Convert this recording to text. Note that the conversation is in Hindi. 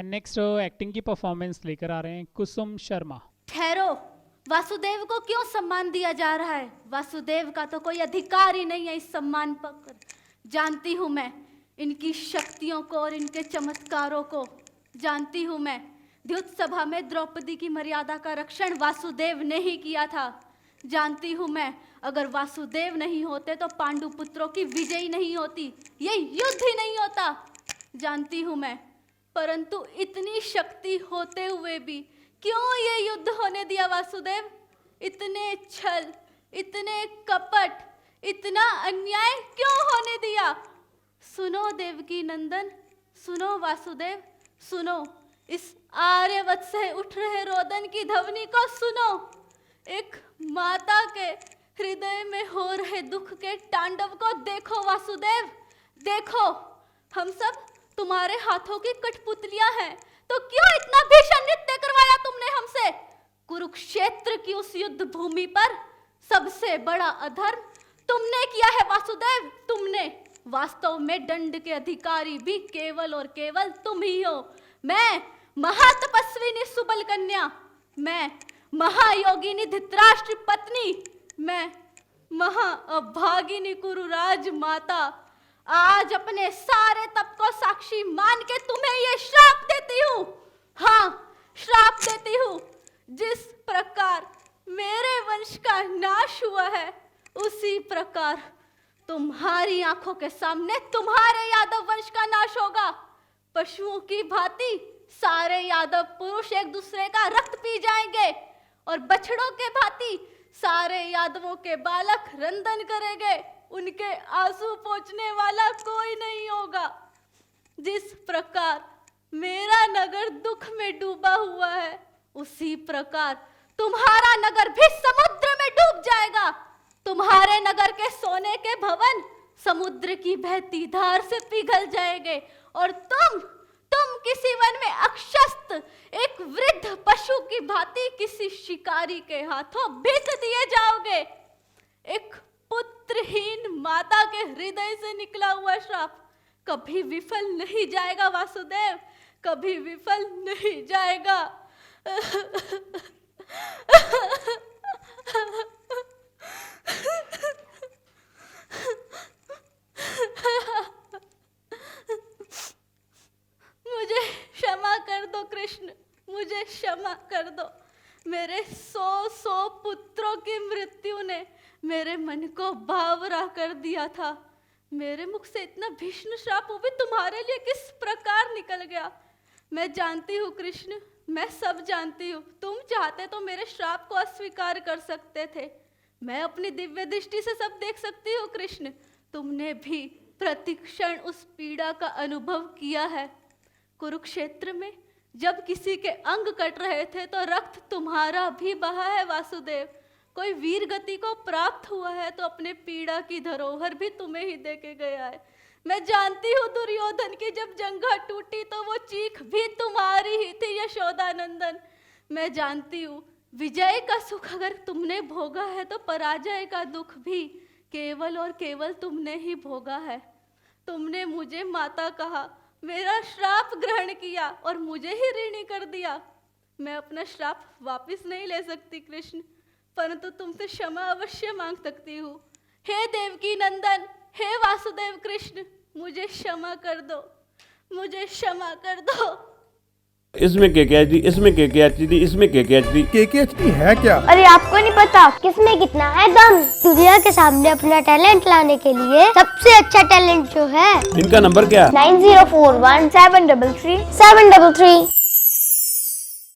एंड नेक्स्ट एक्टिंग की परफॉर्मेंस लेकर आ रहे हैं कुसुम शर्मा। ठहरो, वासुदेव को क्यों सम्मान दिया जा रहा है? वासुदेव का तो कोई अधिकार ही नहीं है इस सम्मान पर। जानती हूँ मैं इनकी शक्तियों को और इनके चमत्कारों को जानती हूँ मैं। द्युत सभा में द्रौपदी की मर्यादा का रक्षण वासुदेव ने ही किया था। जानती हूँ मैं, अगर वासुदेव नहीं होते तो पांडु पुत्रों की विजय ही नहीं होती, ये युद्ध ही नहीं होता। जानती हूँ मैं, परंतु इतनी शक्ति होते हुए भी क्यों ये युद्ध होने दिया वासुदेव? इतने छल, इतने कपट, इतना अन्याय क्यों होने दिया? सुनो देवकी नंदन, सुनो वासुदेव, सुनो इस आर्यवत से उठ रहे रोदन की ध्वनि को सुनो। एक माता के हृदय में हो रहे दुख के तांडव को देखो वासुदेव, देखो। हम सब तुम्हारे हाथों की कठपुतलियां हैं, तो क्यों इतना भीषण नृत्य करवाया तुमने हमसे? कुरुक्षेत्र की उस युद्ध भूमि पर सबसे बड़ा अधर्म तुमने किया है वासुदेव, तुमने। वास्तव में दंड के अधिकारी भी केवल और केवल तुम ही हो। मैं महातपस्विनी सुबल कन्या, मैं महायोगिनी धृतराष्ट्र पत्नी, मैं महाअभागिनी कुरुराज माता आज अपने सारे तप को साक्षी मान के तुम्हें ये श्राप देती हूँ। हाँ, श्राप देती हूँ। जिस प्रकार मेरे वंश का नाश हुआ है, उसी प्रकार तुम्हारी आंखों के सामने तुम्हारे यादव वंश का नाश होगा। पशुओं की भांति सारे यादव पुरुष एक दूसरे का रक्त पी जाएंगे और बछड़ों के भांति सारे यादवों के बालक रंदन करेंगे। उनके आंसू पोंछने वाला कोई नहीं होगा। जिस प्रकार मेरा नगर दुख में डूबा हुआ है, उसी प्रकार तुम्हारा नगर भी समुद्र में डूब जाएगा। तुम्हारे नगर के सोने के भवन समुद्र की बहती धार से पिघल जाएंगे और तुम किसी वन में अक्षस्त एक वृद्ध पशु की भांति किसी शिकारी के हाथों बेच दिए जाओगे। एक पुत्रहीन माता के हृदय से निकला हुआ श्राप कभी विफल नहीं जाएगा वासुदेव, कभी विफल नहीं जाएगा। मुझे क्षमा कर दो कृष्ण, मुझे क्षमा कर दो। मेरे 100 पुत्रों की मृत्यु ने मेरे मन को बावरा कर दिया था। मेरे मुख से इतना भीषण श्राप वो भी तुम्हारे लिए किस प्रकार निकल गया? मैं जानती हूँ कृष्ण, मैं सब जानती हूँ। तुम चाहते तो मेरे श्राप को अस्वीकार कर सकते थे। मैं अपनी दिव्य दृष्टि से सब देख सकती हूँ कृष्ण। तुमने भी प्रतिक्षण उस पीड़ा का अनुभव किया है। कुरुक्षेत्र में जब किसी के अंग कट रहे थे तो रक्त तुम्हारा भी बहा है वासुदेव। कोई वीर गति को प्राप्त हुआ है तो अपने पीड़ा की धरोहर भी तुम्हें ही देके गया है। मैं जानती हूँ दुर्योधन की जब जंघा टूटी तो वो चीख भी तुम्हारी ही थी यशोदा नंदन। मैं जानती हूँ विजय का सुख अगर तुमने भोगा है तो पराजय का दुख भी केवल और केवल तुमने ही भोगा है। तुमने मुझे माता कहा, मेरा श्राप ग्रहण किया और मुझे ही ऋणी कर दिया। मैं अपना श्राप वापस नहीं ले सकती कृष्ण, परंतु तुमसे क्षमा अवश्य मांग सकती हूँ। हे देवकी नंदन, हे वासुदेव कृष्ण, मुझे क्षमा कर दो, मुझे क्षमा कर दो। इसमें केकेएचडी, इसमें केकेएचडी, इसमें केकेएचडी। केकेएचडी है क्या? अरे आपको नहीं पता किसमें कितना है दम। दुनिया के सामने अपना टैलेंट लाने के लिए सबसे अच्छा टैलेंट जो है, इनका नंबर क्या? 9041 733 733।